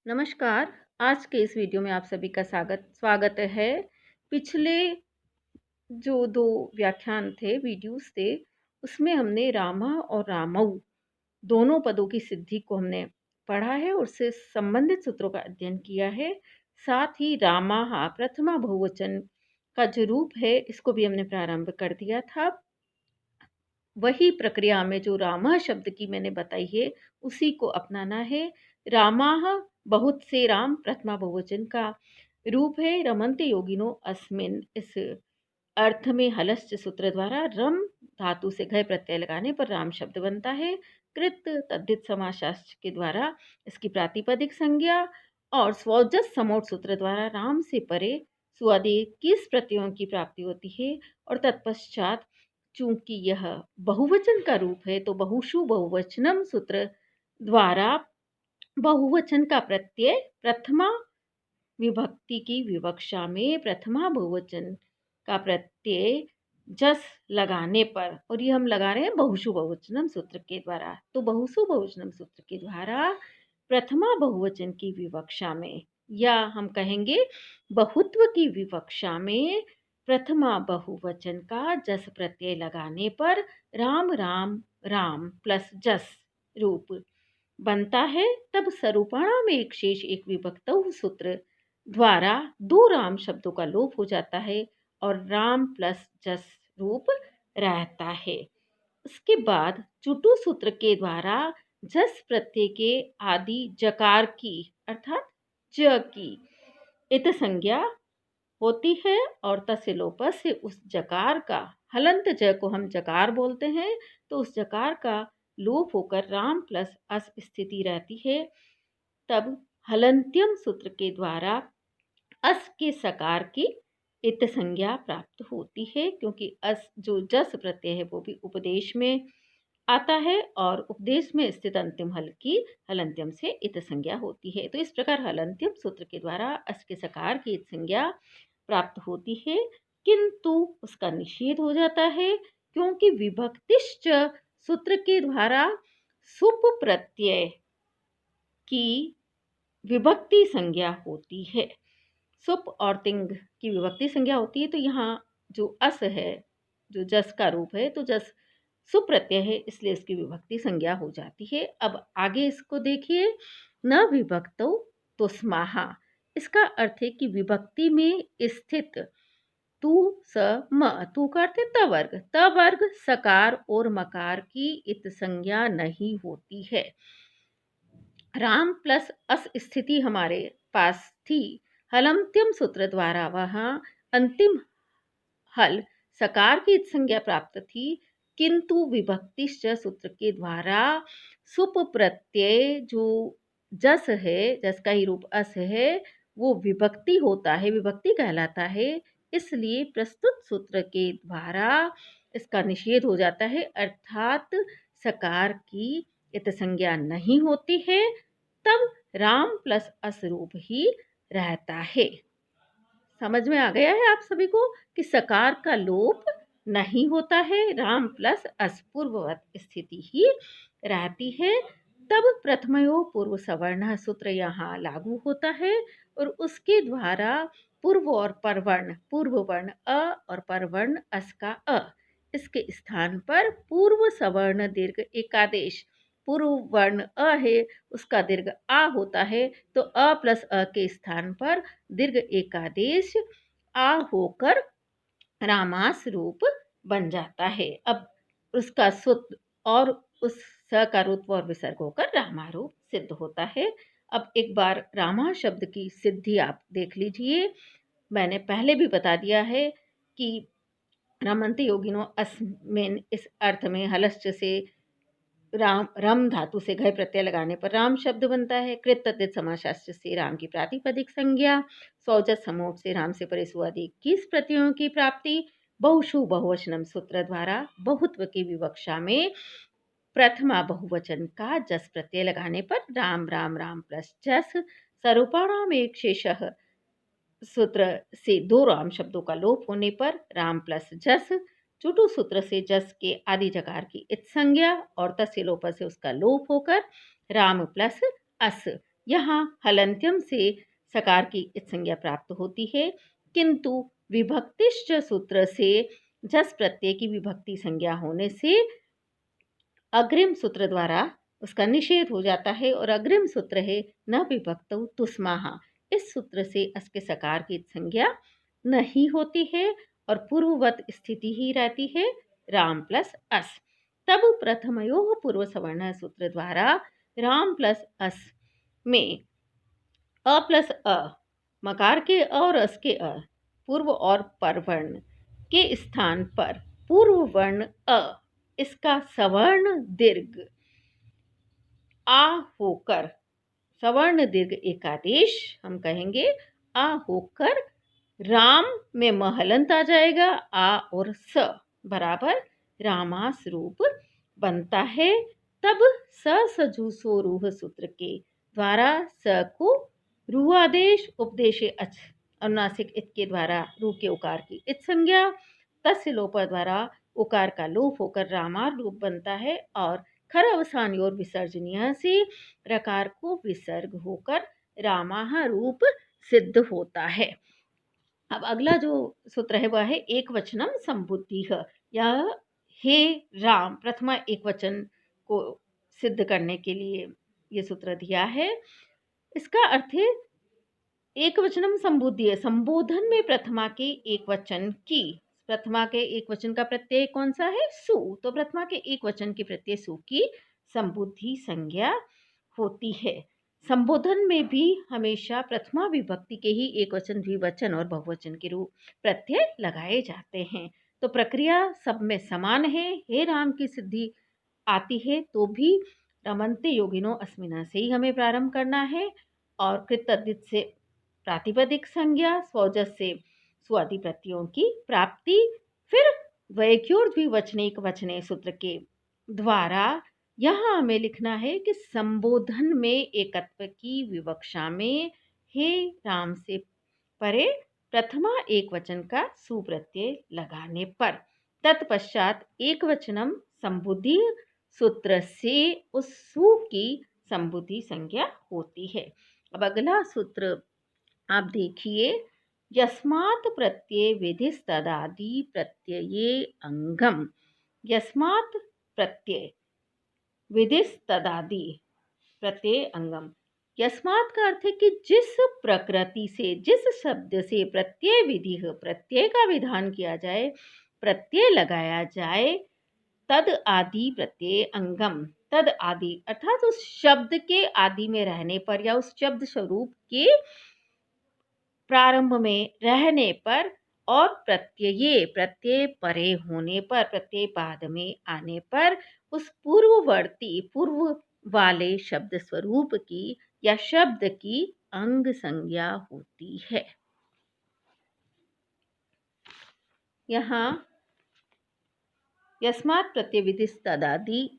नमस्कार। आज के इस वीडियो में आप सभी का स्वागत है। पिछले जो 2 व्याख्यान थे, वीडियोज़ थे, उसमें हमने रामा और रामौ दोनों पदों की सिद्धि को हमने पढ़ा है और उससे संबंधित सूत्रों का अध्ययन किया है। साथ ही रामाः प्रथमा बहुवचन का जो रूप है, इसको भी हमने प्रारंभ कर दिया था। वही प्रक्रिया में जो रामः शब्द की मैंने बताई है, उसी को अपनाना है। रामाः बहुत से राम प्रथमा बहुवचन का रूप है। रमन्ते योगिनो अस्मिन् इस अर्थ में हलश्च सूत्र द्वारा रम धातु से घय प्रत्यय लगाने पर राम शब्द बनता है। कृत तद्धित समासाश्च के द्वारा इसकी प्रातिपदिक संज्ञा और स्वौजस समोट सूत्र द्वारा राम से परे सुआदि किस प्रत्ययों की प्राप्ति होती है और तत्पश्चात चूंकि यह बहुवचन का रूप है तो बहुषु बहुवचनम सूत्र द्वारा बहुवचन का प्रत्यय प्रथमा विभक्ति की विवक्षा में प्रथमा बहुवचन का प्रत्यय जस लगाने पर, और ये हम लगा रहे हैं बहुषु बहुवचनम सूत्र के द्वारा, तो बहुषु बहुवचनम सूत्र के द्वारा प्रथमा बहुवचन की विवक्षा में, या हम कहेंगे बहुत्व की विवक्षा में, प्रथमा बहुवचन का जस प्रत्यय लगाने पर राम राम राम प्लस जस रूप बनता है। तब सरूपाणा में एक शेष एक विभक्तौ सूत्र द्वारा 2 राम शब्दों का लोप हो जाता है और राम प्लस जस रूप रहता है। उसके बाद चुटु सूत्र के द्वारा जस प्रत्यय के आदि जकार की अर्थात ज की इत संज्ञा होती है और तस्य लोपस से उस जकार का, हलंत ज को हम जकार बोलते हैं, तो उस जकार का लोप होकर राम प्लस अस स्थिति रहती है। तब हलंत्यम सूत्र के द्वारा अस के सकार की इत संज्ञा प्राप्त होती है, क्योंकि अस जो जस प्रत्यय है वो भी उपदेश में आता है और उपदेश में स्थित अंतिम हल की हलंत्यम से इत संज्ञा होती है। तो इस प्रकार हलंत्यम सूत्र के द्वारा अस के सकार की इत संज्ञा प्राप्त होती है, किंतु उसका निषेध हो जाता है, क्योंकि विभक्तिश्च सूत्र के द्वारा सुप प्रत्यय की विभक्ति संज्ञा होती है। सुप और तिंग की विभक्ति संज्ञा होती है, तो यहाँ जो अस है, जो जस का रूप है, तो जस सुप्रत्यय है, इसलिए इसकी विभक्ति संज्ञा हो जाती है। अब आगे इसको देखिए, न विभक्तो तो स्माहा, इसका अर्थ है कि विभक्ति में स्थित तू स म, तू का अर्थ है त वर्ग सकार और मकार की इत संज्ञा नहीं होती है। राम प्लस अस स्थिति हमारे पास थी, हलंत्यम सूत्र द्वारा वहाँ अंतिम हल सकार की संज्ञा प्राप्त थी, किंतु विभक्तिश्च सूत्र के द्वारा सुप प्रत्यय जो जस है, जस का ही रूप अस है, वो विभक्ति होता है, विभक्ति कहलाता है, इसलिए प्रस्तुत सूत्र के द्वारा इसका निषेध हो जाता है, अर्थात सकार की इत संज्ञा नहीं होती है। तब राम प्लस अस रूप ही रहता है। समझ में आ गया है आप सभी को कि सकार का लोप नहीं होता है, राम प्लस अस पूर्ववत स्थिति ही रहती है। तब प्रथमयो पूर्व सवर्ण सूत्र यहाँ लागू होता है और उसके द्वारा पूर्व और परवर्ण, पूर्व वर्ण अ और परवर्ण अस का अ, इसके स्थान पर पूर्व सवर्ण दीर्घ एकादेश, पूर्व वर्ण अ है, उसका दीर्घ आ होता है, तो अ प्लस अ के स्थान पर दीर्घ एकादेश आ होकर रामास रूप बन जाता है। अब उसका सूत्र और उस स का रूप और विसर्ग होकर रामारूप सिद्ध होता है। अब एक बार रामा शब्द की सिद्धि आप देख लीजिए। मैंने पहले भी बता दिया है कि रमन्ते योगिनो अस्मिन् इस अर्थ में हलश्च से राम रम धातु से घय प्रत्यय लगाने पर राम शब्द बनता है। कृत तद्धित समासाश्च से राम की प्रातिपदिक संज्ञा, सौजत समोट से राम से परे सुआदि 21 प्रत्ययों की प्राप्ति, बहुषु बहुवचनम सूत्र द्वारा बहुत्व की विवक्षा में प्रथमा बहुवचन का जस प्रत्यय लगाने पर राम राम राम प्लस जस, सरूपाणाम एक शेषः सूत्र से 2 राम शब्दों का लोप होने पर राम प्लस जस, चुटु सूत्र से जस के आदि जकार की इत संज्ञा और तस्य लोप से उसका लोप होकर राम प्लस अस, यहाँ हलन्त्यम से सकार की इत संज्ञा प्राप्त होती है, किंतु विभक्तिश्च सूत्र से जस प्रत्यय की विभक्ति संज्ञा होने से अग्रिम सूत्र द्वारा उसका निषेध हो जाता है, और अग्रिम सूत्र है न विभक्तौ तुस्माहा। इस सूत्र से अस के सकार की संज्ञा नहीं होती है और पूर्ववत स्थिति ही रहती है, राम प्लस अस। तब प्रथमयोः पूर्व सवर्ण सूत्र द्वारा राम प्लस अस में अ प्लस अ, मकार के अ और अस के अ, पूर्व और पर वर्ण के स्थान पर पूर्व वर्ण अ, इसका सवर्ण दीर्घ आ होकर, सवर्ण दीर्घ एकादेश हम कहेंगे, आ होकर राम में महलंत आ जाएगा, आ और स बराबर रामास रूप बनता है। तब स सजु सो रूह सूत्र के द्वारा स को रूआदेश उपदेशे अच अनुनासिक इत के द्वारा रू के उकार की इत संज्ञा, तस्य लोप द्वारा उकार का लोप होकर रामार रूप बनता है, और खर अवसानी और विसर्जनीय से रकार को विसर्ग होकर रामाह रूप सिद्ध होता है। अब अगला जो सूत्र है वह है एक वचनम संबुद्धि। यह हे राम प्रथमा एक वचन को सिद्ध करने के लिए ये सूत्र दिया है। इसका अर्थ है एक वचनम संबुद्धि है, संबोधन में प्रथमा के एक वचन की, प्रथमा के एक वचन का प्रत्यय कौन सा है, सु, तो प्रथमा के एक वचन के प्रत्यय सु की संबुद्धि संज्ञा होती है। संबोधन में भी हमेशा प्रथमा विभक्ति के ही एक वचन, द्विवचन और बहुवचन के रूप प्रत्यय लगाए जाते हैं। तो प्रक्रिया सब में समान है। हे राम की सिद्धि आती है तो भी रमन्ते योगिनो अस्मिना से ही हमें प्रारंभ करना है, और कृतद्धित से प्रातिपदिक संज्ञा, स्वजस से स्वादि प्रत्ययों की प्राप्ति, फिर वैक्योर द्विवचनिक वचने सूत्र के द्वारा यहाँ हमें लिखना है कि संबोधन में एकत्व की विवक्षा में हे राम से परे प्रथमा एक वचन का सुप्रत्यय लगाने पर तत्पश्चात एक वचनम संबुद्धि सूत्र से उस सु की संबुद्धि संज्ञा होती है। अब अगला सूत्र आप देखिए, यस्मात् प्रत्यय विधिस्तदादि प्रत्यये अंगम। यस्मात् प्रत्यय विधिस्तदादि प्रत्यय अंगम। यस्मात् का अर्थ है कि जिस प्रकृति से, जिस शब्द से प्रत्यय विधि, प्रत्यय का विधान किया जाए, प्रत्यय लगाया जाए, तद आदि प्रत्यय अंगम। तद आदि अर्थात उस शब्द के आदि में रहने पर या उस शब्द स्वरूप के प्रारंभ में रहने पर, और प्रत्यय प्रत्यय परे होने पर, प्रत्यय बाद में आने पर उस पूर्ववर्ती पूर्व वाले शब्द स्वरूप की या शब्द की अंग संज्ञा होती है। यहाँ यस्मात् प्रत्यय विधिस्तदादि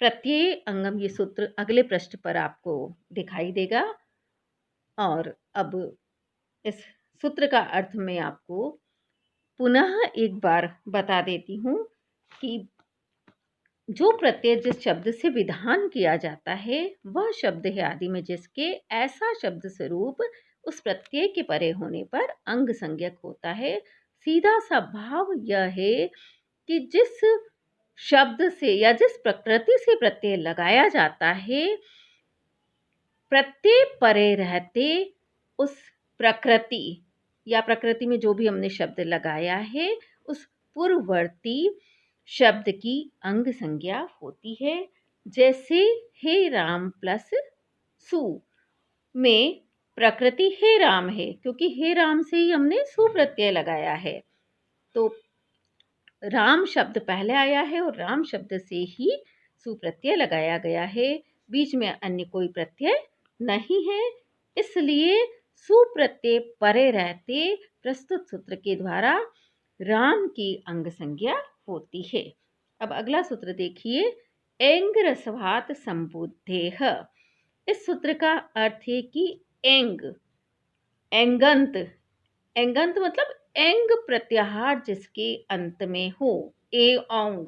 प्रत्यय अंगम ये सूत्र अगले पृष्ठ पर आपको दिखाई देगा। और अब इस सूत्र का अर्थ मैं आपको पुनः एक बार बता देती हूँ कि जो प्रत्यय जिस शब्द से विधान किया जाता है वह शब्द है आदि में जिसके, ऐसा शब्द स्वरूप उस प्रत्यय के परे होने पर अंग संज्ञक होता है। सीधा सा भाव यह है कि जिस शब्द से या जिस प्रकृति से प्रत्यय लगाया जाता है, प्रत्यय परे रहते उस प्रकृति या प्रकृति में जो भी हमने शब्द लगाया है उस पूर्ववर्ती शब्द की अंग संज्ञा होती है। जैसे हे राम प्लस सु में प्रकृति हे राम है, क्योंकि हे राम से ही हमने सु प्रत्यय लगाया है, तो राम शब्द पहले आया है और राम शब्द से ही सु प्रत्यय लगाया गया है, बीच में अन्य कोई प्रत्यय नहीं है, इसलिए सुप्रत्यय परे रहते प्रस्तुत सूत्र के द्वारा राम की अंग संज्ञा होती है। अब अगला सूत्र देखिए, एंग रसवात संबुद्धेह। इस सूत्र का अर्थ है कि एंग, एंगंत, एंगंत मतलब एंग प्रत्याहार जिसके अंत में हो, ए औंग,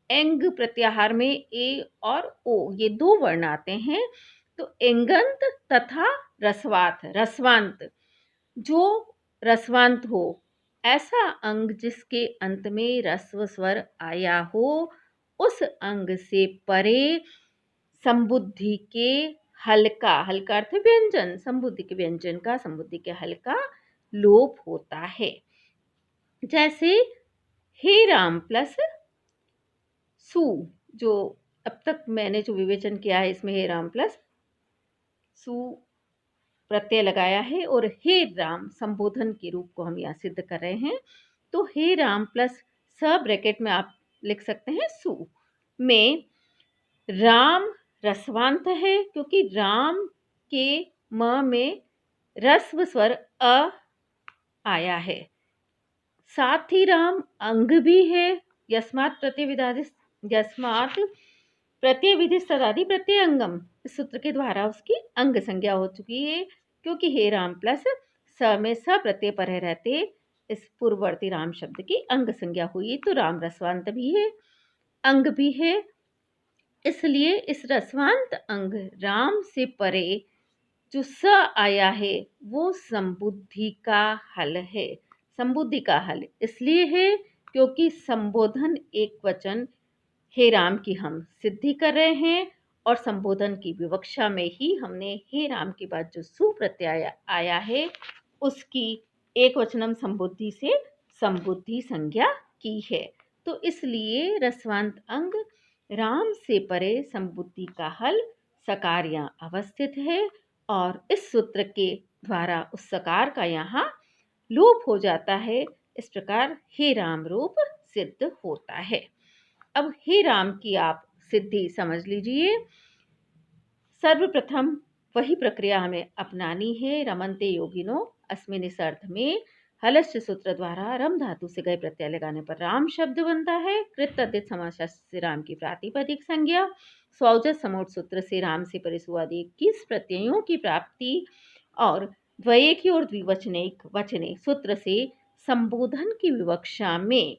एंग प्रत्याहार में ए और ओ ये दो वर्ण आते हैं, तो एंगंत तथा रसवात, रसवांत, जो रसवांत हो, ऐसा अंग जिसके अंत में रस्व स्वर आया हो, उस अंग से परे संबुद्धि के हल्का, हल्का अर्थ व्यंजन, संबुद्धि के व्यंजन का, संबुद्धि के हल्का लोप होता है। जैसे हे राम प्लस सु, जो अब तक मैंने जो विवेचन किया है इसमें हे राम प्लस सु प्रत्यय लगाया है और हे राम संबोधन के रूप को हम यहाँ सिद्ध कर रहे हैं। तो हे राम प्लस स ब्रैकेट में आप लिख सकते हैं सु में राम रसवांत है, क्योंकि राम के म में रस्व स्वर अ आया है। साथ ही राम अंग भी है, यस्मात् प्रत्यय विधि तदादि प्रत्यय अंगम, इस सूत्र के द्वारा उसकी अंग संज्ञा हो चुकी है, क्योंकि हे राम प्लस स में स प्रत्यय पर रहते इस पूर्ववर्ती राम शब्द की अंग संज्ञा हुई। तो राम रसवांत भी है, अंग भी है, इसलिए इस रसवांत अंग राम से परे जो स आया है वो संबुद्धि का हल है। संबुद्धि का हल इसलिए है क्योंकि संबोधन एक वचन हे राम की हम सिद्धि कर रहे हैं और संबोधन की विवक्षा में ही हमने हे राम के बाद जो सु प्रत्यय आया है उसकी एक वचनम संबुद्धि से संबुद्धि संज्ञा की है। तो इसलिए रसवांत अंग राम से परे संबुद्धि का हल सकार यहाँ अवस्थित है और इस सूत्र के द्वारा उस सकार का यहाँ लोप हो जाता है। इस प्रकार हे राम रूप सिद्ध होता है। अब हे राम की आप सिद्धि समझ लीजिए। सर्वप्रथम वही प्रक्रिया हमें अपनानी है। रमन्ते योगिनो अस्मिन् इस अर्थ में हलस्य सूत्र द्वारा रम धातु से गए प्रत्यय लगाने पर राम शब्द बनता है। कृत तद्धित समासशास्त्र से राम की प्रातिपदिक संज्ञा, स्वौजस समोट सूत्र से राम से परिसुआदि 21 प्रत्ययों की प्राप्ति और द्वयेकी और द्विवचनिक वचने सूत्र से संबोधन की विवक्षा में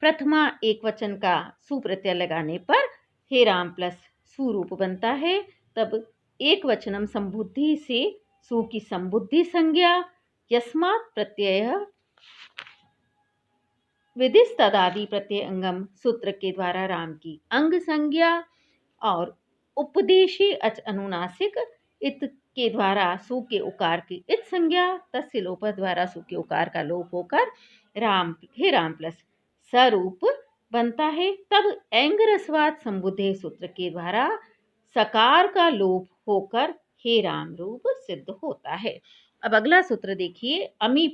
प्रथमा एक वचन का सुप्रत्यय लगाने पर हे राम प्लस सुरूप बनता है। तब एक वचनम संबुद्धि से सु की संबुद्धि संज्ञा, यस्मात् प्रत्यय विधिस तदादि प्रत्यय अंगम सूत्र के द्वारा राम की अंग संज्ञा और उपदेशी अच अनुनासिक इत के द्वारा सु के उकार की इत संज्ञा, तस्य लोप द्वारा सु के उकार का लोप होकर राम हे राम प्लस स्वरूप बनता है। तब एंग रसवात संबुद्धे सूत्र के द्वारा सकार का लोप होकर हे राम रूप सिद्ध होता है। अब अगला सूत्र देखिए, अमी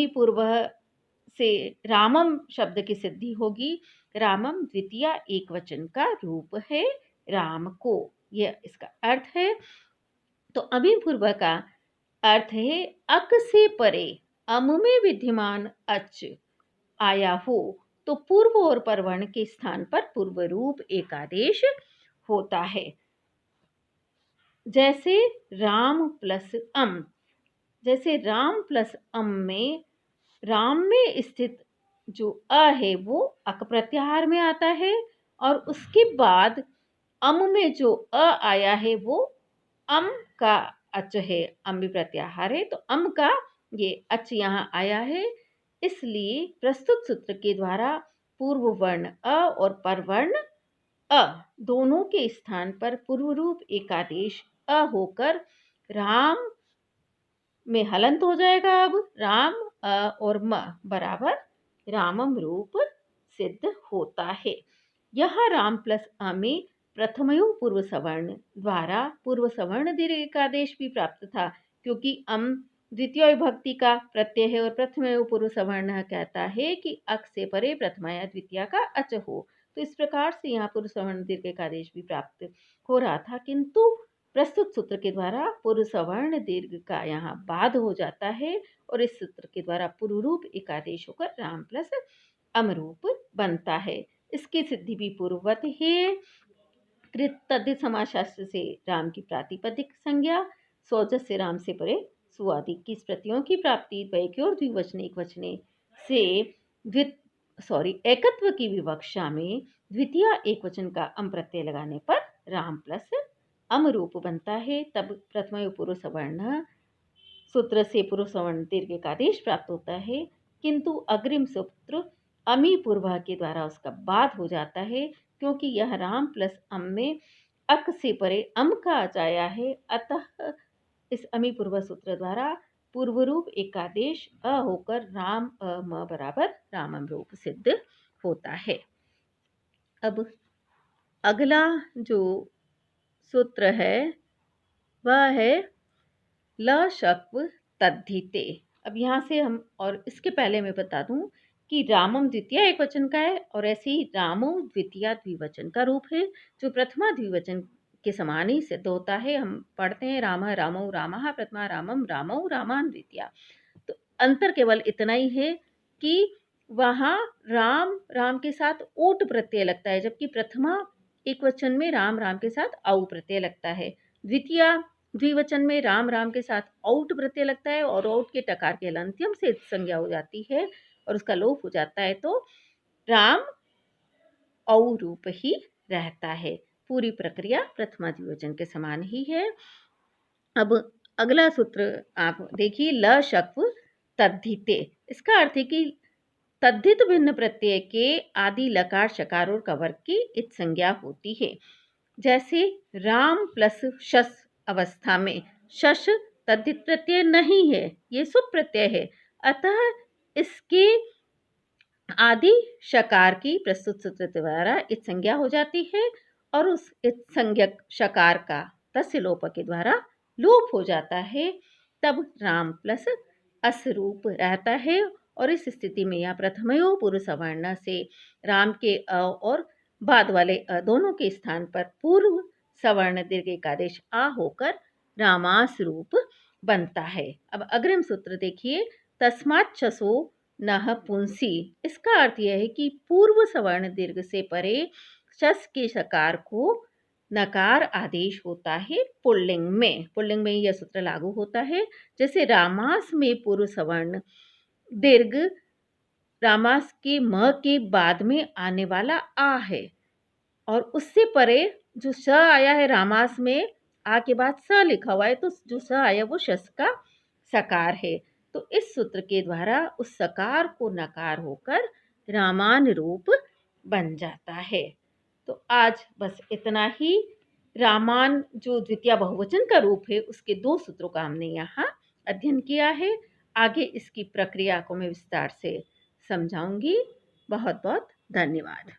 पूर्वः से रामम शब्द की सिद्धि होगी। रामम द्वितीय एक वचन का रूप है राम को, यह इसका अर्थ है। तो अमी पूर्व का अर्थ है अक से परे अम में विद्यमान अच आया हो तो पूर्व और परवर्ण के स्थान पर पूर्व रूप एक आदेश होता है। जैसे राम प्लस अम, जैसे राम प्लस अम में राम में स्थित जो अ है वो अक प्रत्याहार में आता है और उसके बाद अम में जो अ आया है वो अम का अच है, अम भी प्रत्याहार है तो अम का ये अच यहाँ आया है। इसलिए प्रस्तुत सूत्र के द्वारा पूर्व वर्ण अ और परवर्ण अ दोनों के स्थान पर पूर्व रूप एकादेश अ होकर राम में हलंत हो जाएगा। अब राम अ और म बराबर रामम रूप सिद्ध होता है। यह राम प्लस अ में प्रथमयो पूर्व सवर्ण द्वारा पूर्व सवर्ण दीर्घ एकादेश भी प्राप्त था, क्योंकि अम द्वितीय विभक्ति का प्रत्यय है और प्रथमयो पूर्व सवर्ण कहता है कि अक से परे प्रथमा या द्वितीय का अच हो। तो इस प्रकार से यहाँ पूर्व सवर्ण दीर्घ एकादेश भी प्राप्त हो रहा था, किंतु प्रस्तुत सूत्र के द्वारा पूर्व सवर्ण दीर्घ का यहाँ बाध हो जाता है और इस सूत्र के द्वारा पूर्व रूप एकादेश होकर राम प्लस अमरूप बनता है। इसकी सिद्धि भी पूर्ववत है। कृत तद्धित समासशास्त्र से राम की प्रातिपदिक संज्ञा, स्वौजस से राम से परे सुआदि की प्रतियों की प्राप्ति, द्वैकी और द्विवचने एक वचने से एकत्व की विवक्षा में द्वितीय एक वचन का अम प्रत्यय लगाने पर राम प्लस अम रूप बनता है, तब प्रथमा पुरुष सवर्ण सूत्र से पुरुष सवर्ण दीर्घ का आदेश प्राप्त होता है। किंतु अग्रिम सूत्र अमी पूर्वा के द्वारा उसका बाद हो जाता है, क्योंकि यह राम प्लस अम में अक से परे अम का आचार्य है। अतः इस अमी पूर्व सूत्र द्वारा पूर्व रूप एकादेश अ होकर राम अ म बराबर रामम रूप सिद्ध होता है। अब अगला जो सूत्र है वह है ल शक्व तद्धिते। अब यहाँ से हम, और इसके पहले मैं बता दूं कि रामम द्वितीय एक वचन का है और ऐसे ही रामो द्वितीय द्विवचन का रूप है, जो प्रथमा द्विवचन के समान ही सिद्ध होता है। हम पढ़ते हैं राम रामौ रामः प्रथमा रामम रामौ रामान द्वितीया। तो अंतर केवल इतना ही है कि वहाँ राम राम के साथ ओट प्रत्यय लगता है, जबकि प्रथमा एक वचन में राम राम के साथ औ प्रत्यय लगता है। द्वितीय द्विवचन में राम राम के साथ औट प्रत्यय लगता है और औट के टकार के लंत्यम से संज्ञा हो जाती है और उसका लोप हो जाता है, तो राम औ रूप ही रहता है। पूरी प्रक्रिया प्रथमा द्विवचन के समान ही है। अब अगला सूत्र आप देखिए, ल शक्व तद्धिते। इसका अर्थ है कि तद्धित भिन्न प्रत्यय के आदि लकार शकार और कवर की इत संज्ञा होती है। जैसे राम प्लस शस अवस्था में शश तद्धित प्रत्यय नहीं है, ये सुप प्रत्यय है। अतः इसके आदि शकार की प्रस्तुत सूत्र द्वारा इत संज्ञा हो जाती है और उस इत संज्ञक शकार का तस्य लोप के द्वारा लोप हो जाता है। तब राम प्लस अस रूप रहता है और इस स्थिति में यह प्रथमयो पुरुष सवर्ण से राम के अ और बाद वाले अ दोनों के स्थान पर पूर्व सवर्ण दीर्घ एकादेश आ होकर रामास रूप बनता है। अब अग्रिम सूत्र देखिए, तस्मात् छसो नह पुंसी। इसका अर्थ यह है कि पूर्व सवर्ण दीर्घ से परे शस के शकार को नकार आदेश होता है पुल्लिंग में। पुल्लिंग में यह सूत्र लागू होता है। जैसे रामास में पूर्व सवर्ण दीर्घ रामास के म के बाद में आने वाला आ है और उससे परे जो स आया है रामास में, आ के बाद स लिखा हुआ है, तो जो स आया वो शस का सकार है। तो इस सूत्र के द्वारा उस सकार को नकार होकर रामान रूप बन जाता है। तो आज बस इतना ही। रामान जो द्वितीय बहुवचन का रूप है उसके दो सूत्रों का हमने यहाँ अध्ययन किया है। आगे इसकी प्रक्रिया को मैं विस्तार से समझाऊंगी। बहुत बहुत धन्यवाद।